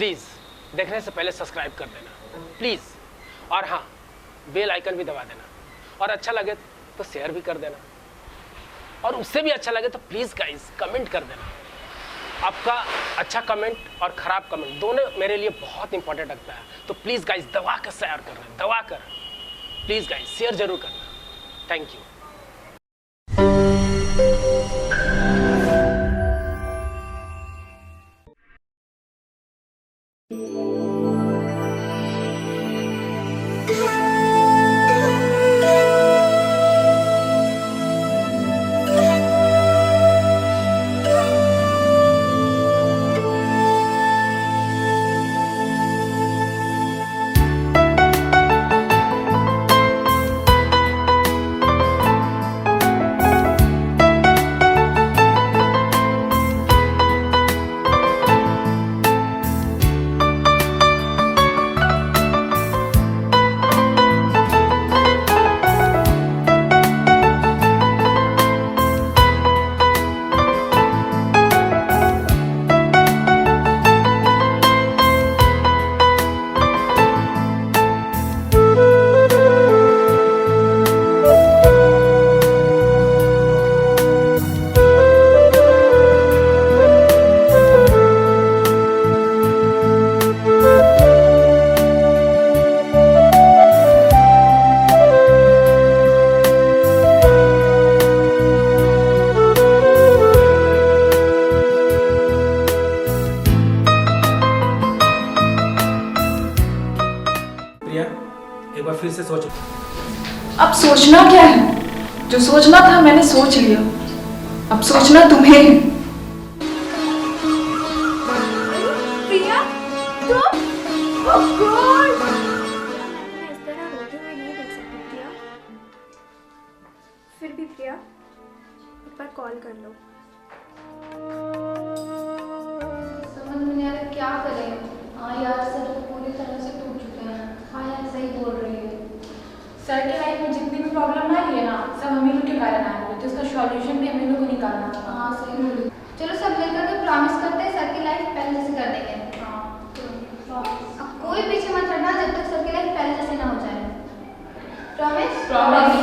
Please देखने से पहले सब्सक्राइब कर देना प्लीज़, और हाँ बेल आइकन भी दबा देना, और अच्छा लगे तो शेयर भी कर देना, और उससे भी अच्छा लगे तो प्लीज़ गाइस कमेंट कर देना। आपका अच्छा कमेंट और ख़राब कमेंट दोनों मेरे लिए बहुत इंपॉर्टेंट लगता है, तो प्लीज़ गाइस दबा कर शेयर करना, दबा कर प्लीज़ गाइस शेयर जरूर करना। Thank you. एक बार फिर से सोचो। अब सोचना क्या है? जो सोचना था मैंने सोच लिया, अब सोचना तुम्हें है। प्रिया, तुम? Oh God! मैं इस तरह रोते हुए नहीं देख सकती प्रिया। फिर भी प्रिया, एक बार कॉल कर लो। समझ में नहीं आ रहा क्या करें। हाँ यार, सर तो पूरी तरह से टूट चुके हैं। हाँ यार, सही बोल रही है। सर की लाइफ में जितनी भी प्रॉब्लम आई है ना, सब हम ही लोग के कारण आई है, तो इसका सॉल्यूशन भी हम ही लोग को निकालना है। हाँ सही बोली। चलो सब मिलकर के प्रॉमिस करते हैं सर की लाइफ पहले जैसे कर देंगे। हाँ अब कोई पीछे मत हटना जब तक सर की लाइफ पहले जैसे ना हो जाए। प्रॉमिस? प्रॉमिस।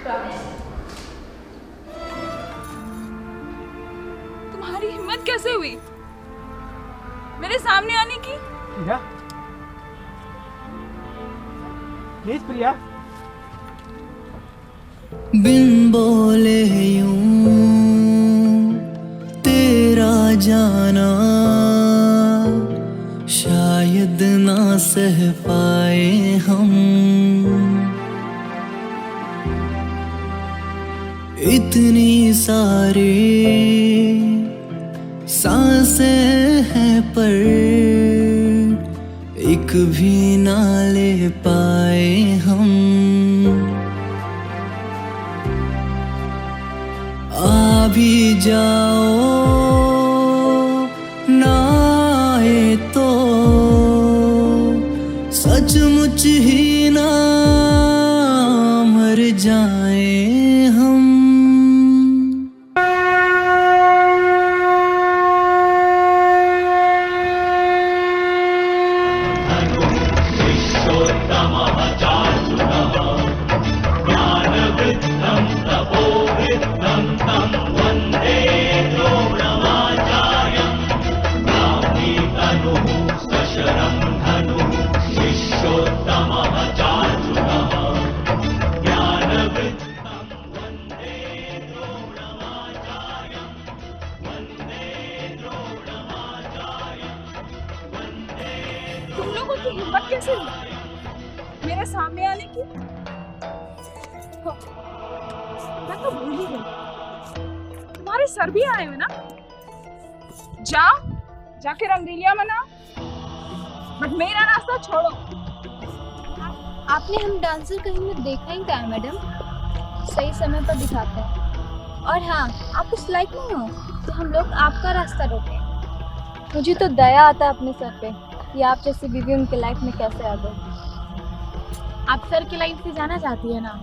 प्रॉमिस। तुम्हारी हिम्मत कैसे हुई मेरे सामने आने की? प्रिया, प्लीज प्रिया। बिन बोले यूं तेरा जाना शायद ना सह पाए हम, इतनी सारी सांसें हैं पर एक भी ना ले पाए हम। आ भी जाओ ना आए तो सचमुच ही ना मर जाए हम। तुम लोगों की हिम्मत कैसे हुई मेरे सामने आने की? मैं तो भूल ही गई, तुम्हारे सर भी आए हुए ना। जाके रंगीलिया मना, बट मेरा रास्ता छोड़ो। आपने हम डांसर कहीं में देखा ही था मैडम, सही समय पर दिखाते हैं। और हाँ, आप उस लाइक नहीं हो तो हम लोग आपका रास्ता रोकें। मुझे तो दया आता है अपने सर पे कि आप जैसी बीवी उनके लाइफ में कैसे आ गए। आप सर की लाइफ से जाना चाहती है ना,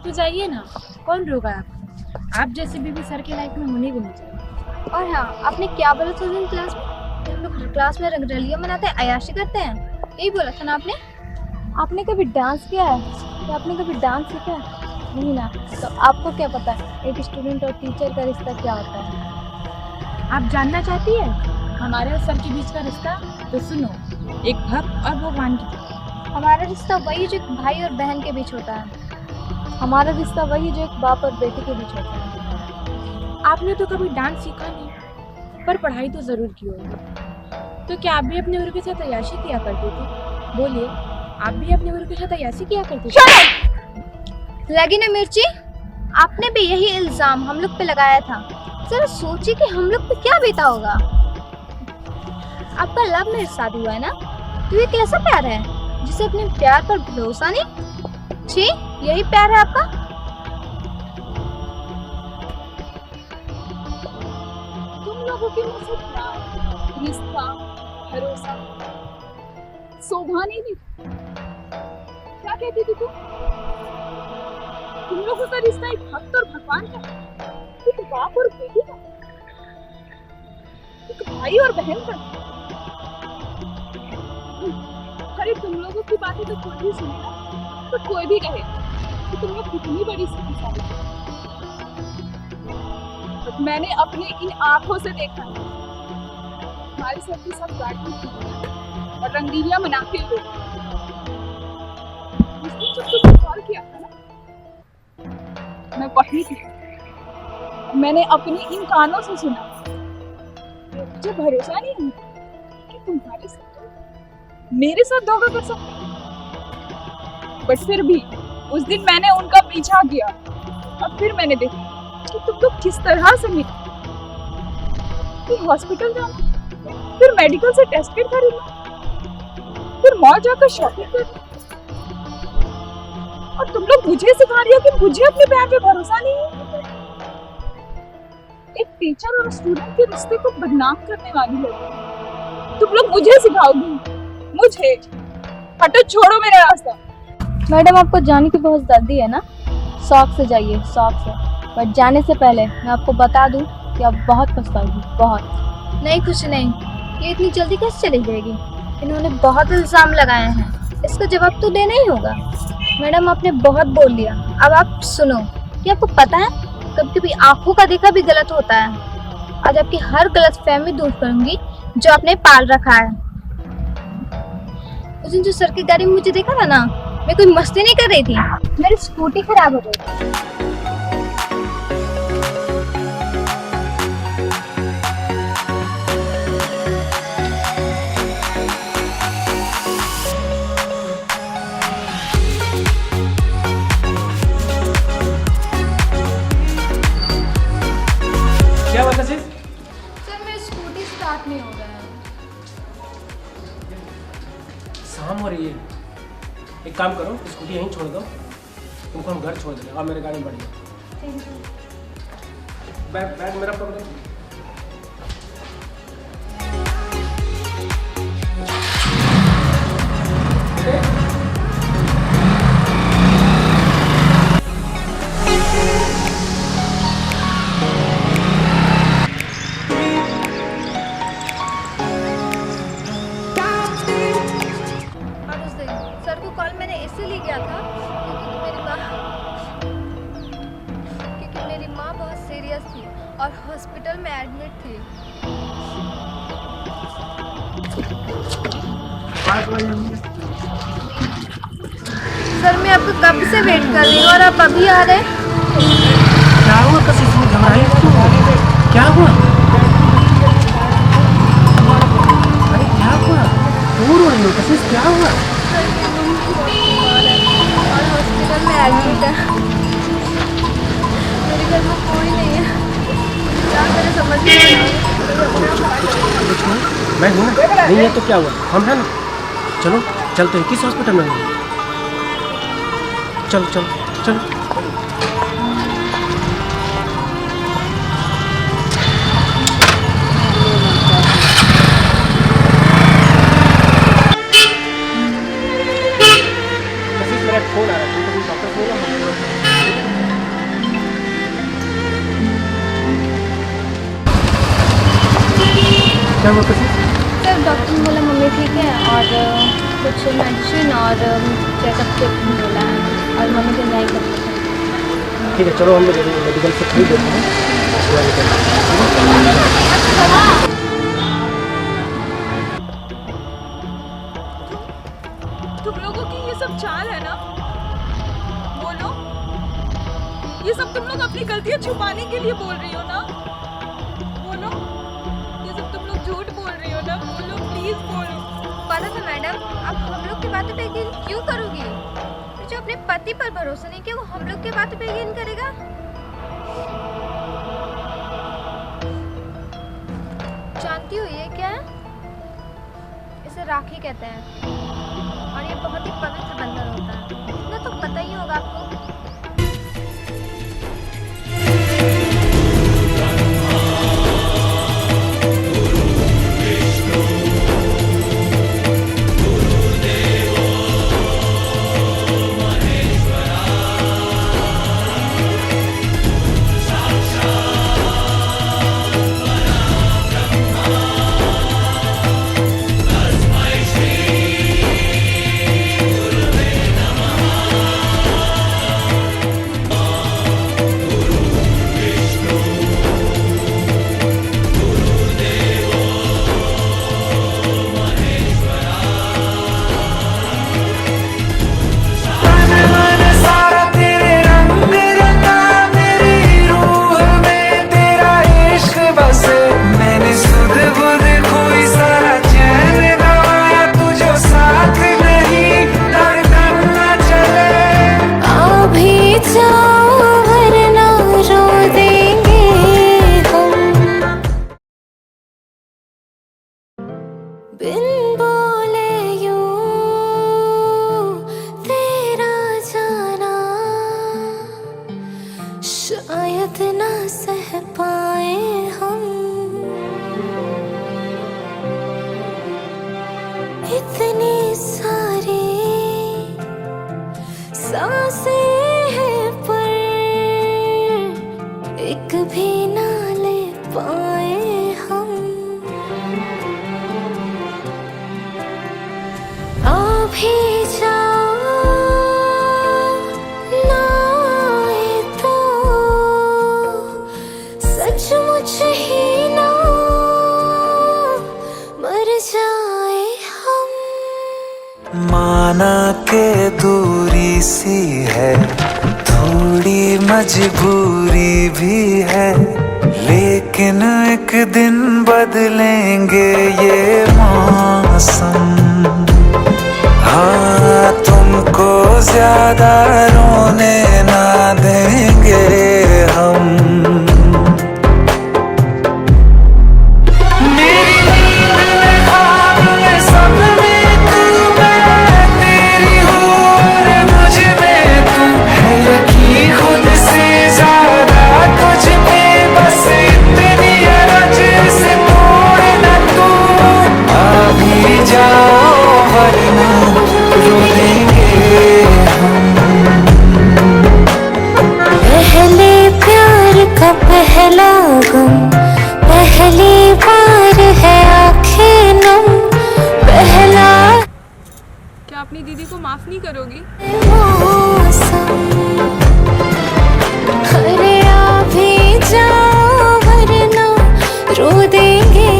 तो जाइए ना, कौन रोका आपको। आप जैसे बीवी सर की लाइफ में होनी भी नहीं चाहिए। और हाँ, आपने क्या बोला था दिन क्लास में? हम लोग क्लास में रंगरलियां मनाते हैं, अय्याशी करते हैं, यही बोला था ना आपने? आपने कभी डांस किया है? क्या आपने कभी डांस सीखा है? नहीं ना, तो आपको क्या पता है एक स्टूडेंट और टीचर का रिश्ता क्या होता है? आप जानना चाहती है हमारे और सर के बीच का रिश्ता? तो सुनो, एक भक्त और भगवान की तरह। हमारा रिश्ता वही जो एक भाई और बहन के बीच होता है। हमारा रिश्ता वही जो एक बाप और बेटी के बीच होता है। आपने तो कभी डांस सीखा नहीं, पर पढ़ाई तो जरूर की होगी। तो क्या आप भी अपने गुरु के साथ अय्याशी किया करते थे? बोलिए, आप भी अपने गुरु के साथ अय्याशी किया करते थे? लगी ना मिर्ची? आपने भी यही इल्जाम हम लोग पे लगाया था। जरा सोचिए कि हम लोग पे क्या बीता होगा। आपका लव मैरिज शादी हुआ है ना, तो ये कैसा प्यार है जिसे अपने प्यार पर भरोसा नहीं? छी, यही प्यार है आपका? तुम लोगों के मुंह से प्यार, रिश्ता, भरोसा, शोभा नहीं थी। क्या कहती थी तुम लोगों का रिश्ता एक भक्त और भगवान का, एक बाप और बेटी का, एक भाई और बहन का। अरे तुम लोगों की बातें तो कोई भी सुनेगा, तो कोई भी कहे कि तुम लोग कितनी बड़ी शक्तिशाली हो। बट मैंने अपने इन आंखों से देखा है, हमारे सर की सब गाड़ी और रंगीलियां मनाते हुए। उस दिन जब तुमने कॉल किया था ना, मैं वही थी। मैंने अपने इन कानों से सुना। मुझे भरोसा नहीं है कि तुम्हारे साथ मेरे साथ धोखा कर सकते। बट फिर भी उस दिन मैंने उनका पीछा किया और फिर मैंने देखा कि तुम लोग किस तरह से मिले। फिर हॉस्पिटल जाना, फिर मेडिकल से टेस्ट किट खरीदना, फिर मॉल जाकर शॉपिंग करना, और तुम लोग मुझे सिखा रही हो कि मुझे अपने प्यार पे भरोसा नहीं है। एक टीचर और स्टूडेंट के रिश्ते को बदनाम करने वाली लड़की तुम लोग मुझे सिखाओगी? मुझे? हटो, छोड़ो मेरा रास्ता। मैडम, आपको जाने की बहुत जल्दी है ना? शौक से जाइए, शौक से। बट जाने से पहले मैं आपको बता दूं कि आप बहुत पछताओगी, बहुत। नहीं, कुछ नहीं, ये इतनी जल्दी कैसे चली जाएगी? इन्होंने बहुत इल्जाम लगाए हैं, इसका जवाब तो देना ही होगा। मैडम, आपने बहुत बोल लिया, अब आप सुनो। कि आपको पता है कभी कभी आंखों का देखा भी गलत होता है। आज आपकी हर गलत फहमी दूर करूंगी जो आपने पाल रखा है। उस दिन जो सर की गाड़ी में मुझे देखा था ना, मैं कोई मस्ती नहीं कर रही थी, मेरी स्कूटी खराब हो गई। क्या बात है सिर्फ? सर मेरी स्कूटी स्टार्ट नहीं हो रहा है। शाम हो रही है, एक काम करो, स्कूटी यहीं छोड़ दो, तुमको हम घर छोड़ देंगे, और मेरे गाड़ी में बैठ जाओ। बैग बैग मेरा पकड़ो। और उस दिन सर को कॉल मैंने इसीलिए किया था क्योंकि मेरी माँ बहुत सीरियस थी और हॉस्पिटल में एडमिट थी। सर, मैं आपको कब से वेट कर रही हूँ और आप अभी आ रहे हैं? क्या हुआ कशिश, घबराई क्यों? क्या हुआ? अरे क्या हुआ? क्यों रो रही हो कशिश, क्या हुआ? और हॉस्पिटल में एडमिट है। मेरे घर में कोई नहीं है, क्या करें समझ नहीं आ रहा है। मैं हूँ ना, नहीं है तो क्या हुआ, हम हैं ना। चलो चलते हैं, किस हॉस्पिटल में हो? चलो चलो चलो। मेरा फोन आ रहा है, तुमको भी डॉक्टर फोन आ रहा है। क्या हुआ कशिश? ठीक है और कुछ मेडिसिन और चेकअप के मिला है और मम्मी को नहीं कर सकते। ठीक है, चलो हम मेडिकल से खरीद देते हैं। तुम लोगों की ये सब चाल है ना? बोलो, ये सब तुम लोग अपनी गलतियां छुपाने के लिए बोल रही हो ना? बोलो, ये सब तुम लोग झूठ बोल रही हो ना? बोलो, प्लीज बोलो। पता था मैडम, अब हम लोग की बातों पे यकीन क्यों करोगी? जो अपने पति पर भरोसा नहीं किया वो हम लोग की बातों पे यकीन करेगा? जानती हो ये क्या है? इसे राखी कहते हैं और ये बहुत ही पवित्र बंधन होता है। इतना तो पता ही होगा आपको। बिन बोले यूं तेरा जाना शायद ना सह पाए हम। इतनी सारी सांसें हैं पर एक भी ना ले पाए हम। भी जाओ ना आए तो सचमुच ही ना मर जाए हम। माना के दूरी सी है, थोड़ी मजबूरी भी है, लेकिन एक दिन बदलेंगे ये मौसम। हाँ, तुमको ज्यादा रोने ना देंगे हम। मेरी नींद में ख्वाब में सपने तू, मैं तेरी हूँ और मुझ में तू है। यकीन खुद से ज्यादा तुझ पे, बस इतनी अरज से तोड़ न तू। अभी जाओ वरना रो देंगे हम। पहले प्यार का पहला गम, पहली बार है आँखें नम। पहला क्या अपनी दीदी को माफ नहीं करोगी? मौसम, अरे अभी जाओ वरना रो देंगे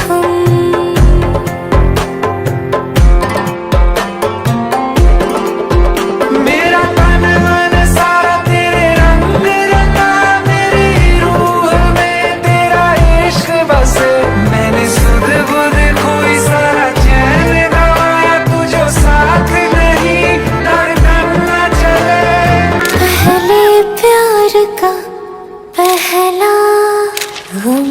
हम। मेरा तन मन सारा तेरे रंग रंगा, मेरी रूह में तेरा इश्क बसे। मैंने सुध बुध खोई सारा चैन गवाया, तुझो साथ नहीं धड़कन न चले। पहले प्यार का पहला गम।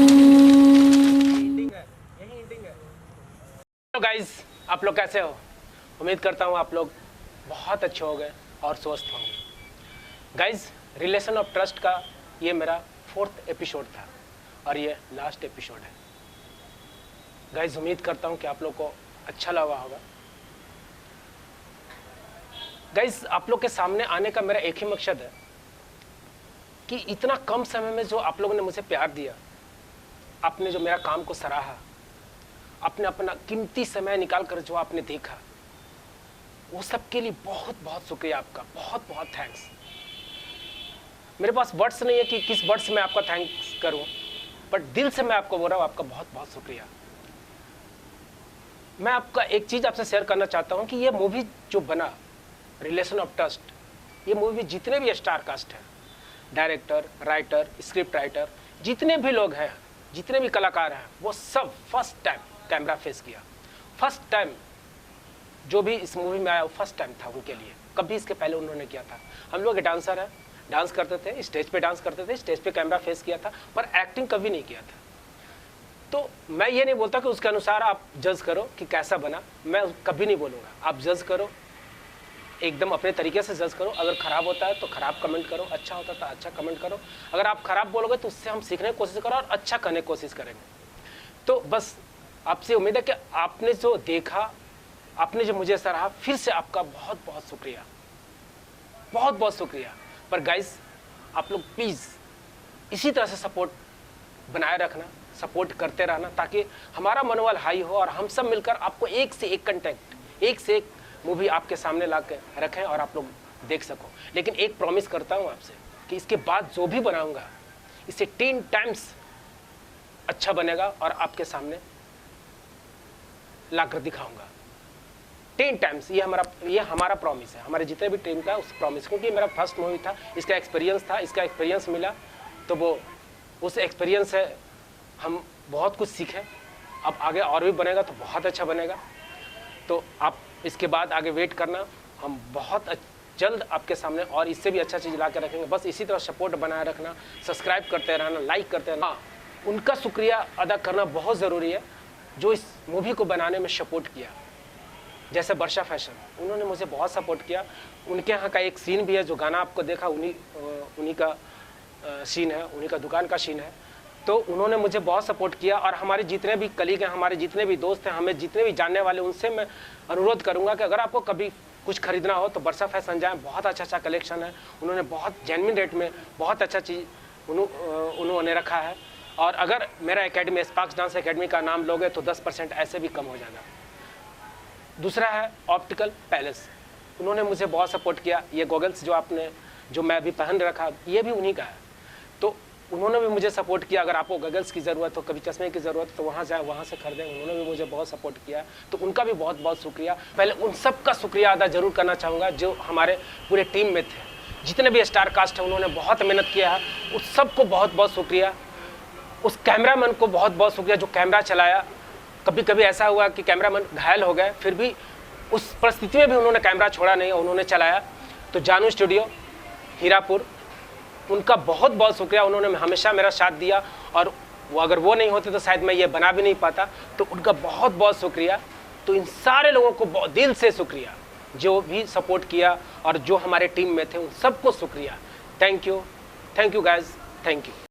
हेलो गाइस, आप लोग कैसे हो? उम्मीद करता हूँ आप लोग बहुत अच्छे हो गए और स्वस्थ होंगे। गाइस, रिलेशन ऑफ ट्रस्ट का ये मेरा 4th एपिसोड था और ये लास्ट एपिसोड है। गाइस, उम्मीद करता हूँ कि आप लोग को अच्छा लगा होगा। गाइस, आप लोग के सामने आने का मेरा एक ही मकसद है कि इतना कम समय में जो आप लोगों ने मुझे प्यार दिया, आपने जो मेरा काम को सराहा आपने अपना कीमती समय निकाल कर जो आपने देखा, वो सबके लिए बहुत बहुत शुक्रिया आपका, बहुत बहुत थैंक्स। मेरे पास वर्ड्स नहीं है कि किस वर्ड्स में आपका थैंक्स करूं, बट दिल से मैं आपको बोल रहा हूं, आपका बहुत बहुत शुक्रिया। मैं आपका एक चीज़ आपसे शेयर करना चाहता हूं कि ये मूवी जो बना रिलेशन ऑफ ट्रस्ट, ये मूवी जितने भी स्टार कास्ट हैं, डायरेक्टर, राइटर, स्क्रिप्ट राइटर, जितने भी लोग हैं, जितने भी कलाकार हैं, वो सब फर्स्ट टाइम कैमरा फेस किया। फर्स्ट टाइम जो भी इस मूवी में आया वो फर्स्ट टाइम था उनके लिए, कभी इसके पहले उन्होंने किया था। हम लोग डांसर हैं, डांस करते थे, स्टेज पे डांस करते थे, स्टेज पे कैमरा फेस किया था, पर एक्टिंग कभी नहीं किया था। तो मैं ये नहीं बोलता कि उसके अनुसार आप जज करो कि कैसा बना, मैं कभी नहीं बोलूँगा। आप जज करो, एकदम अपने तरीके से जज करो। अगर ख़राब होता है तो ख़राब कमेंट करो, अच्छा होता है तो अच्छा कमेंट करो। अगर आप ख़राब बोलोगे तो उससे हम सीखने की कोशिश करो और अच्छा करने की कोशिश करेंगे। तो बस आपसे उम्मीद है कि आपने जो देखा, आपने जो मुझे सराहा, फिर से आपका बहुत बहुत शुक्रिया, बहुत बहुत शुक्रिया। पर गाइस, आप लोग प्लीज़ इसी तरह से सपोर्ट बनाए रखना, सपोर्ट करते रहना, ताकि हमारा मनोबल हाई हो और हम सब मिलकर आपको एक से एक कंटेंट, एक से एक मूवी आपके सामने ला के रखें और आप लोग देख सको। लेकिन एक प्रॉमिस करता हूँ आपसे कि इसके बाद जो भी बनाऊँगा इससे 10 टाइम्स अच्छा बनेगा और आपके सामने लाकर दिखाऊंगा 10 टाइम्स। ये हमारा प्रॉमिस है, हमारे जितने भी टीम का उस प्रॉमिस, क्योंकि मेरा फर्स्ट मूवी था, इसका एक्सपीरियंस मिला, तो वो उस एक्सपीरियंस से हम बहुत कुछ सीखे। अब आगे और भी बनेगा तो बहुत अच्छा बनेगा। तो आप इसके बाद आगे वेट करना, हम बहुत जल्द आपके सामने और इससे भी अच्छा चीज़ ला के रखेंगे। बस इसी तरह सपोर्ट बनाए रखना, सब्सक्राइब करते रहना, लाइक करते रहना। हाँ, उनका शुक्रिया अदा करना बहुत ज़रूरी है जो इस मूवी को बनाने में सपोर्ट किया, जैसे वर्षा फैशन, उन्होंने मुझे बहुत सपोर्ट किया। उनके यहाँ का एक सीन भी है, जो गाना आपको देखा उन्हीं का सीन है, उन्हीं का दुकान का सीन है। तो उन्होंने मुझे बहुत सपोर्ट किया और हमारे जितने भी कलीग हैं, हमारे जितने भी दोस्त हैं, हमें जितने भी जानने वाले, उनसे मैं अनुरोध करूंगा कि अगर आपको कभी कुछ खरीदना हो तो वर्षा फैशन जाएं, बहुत अच्छा कलेक्शन है। उन्होंने बहुत जेन्युइन रेट में बहुत अच्छा चीज़ उन्होंने रखा है। और अगर मेरा एकेडमी, स्पार्क्स डांस एकेडमी का नाम लोगे तो 10% ऐसे भी कम हो जाएगा। दूसरा है ऑप्टिकल पैलेस, उन्होंने मुझे बहुत सपोर्ट किया। ये गॉगल्स जो मैं अभी पहन रखा, ये भी उन्हीं का है। तो उन्होंने भी मुझे सपोर्ट किया। अगर आपको गॉगल्स की ज़रूरत हो, कभी चश्मे की ज़रूरत तो वहाँ जाए, वहाँ से खरीदें। उन्होंने भी मुझे बहुत सपोर्ट किया, तो उनका भी बहुत बहुत शुक्रिया। पहले उन सब का शुक्रिया अदा जरूर करना चाहूँगा जो हमारे पूरे टीम में थे, जितने भी स्टार कास्ट है, उन्होंने बहुत मेहनत किया है, उस सबको बहुत बहुत शुक्रिया। उस कैमरामैन को बहुत बहुत शुक्रिया जो कैमरा चलाया। कभी कभी ऐसा हुआ कि कैमरामैन घायल हो गए, फिर भी उस परिस्थिति में भी उन्होंने कैमरा छोड़ा नहीं, उन्होंने चलाया। तो जानू स्टूडियो हीरापुर, उनका बहुत बहुत शुक्रिया, उन्होंने हमेशा मेरा साथ दिया और अगर वो नहीं होते तो शायद मैं ये बना भी नहीं पाता। तो उनका बहुत बहुत शुक्रिया। तो इन सारे लोगों को दिल से शुक्रिया जो भी सपोर्ट किया और जो हमारे टीम में थे, उन सबको शुक्रिया। Thank you guys, thank you.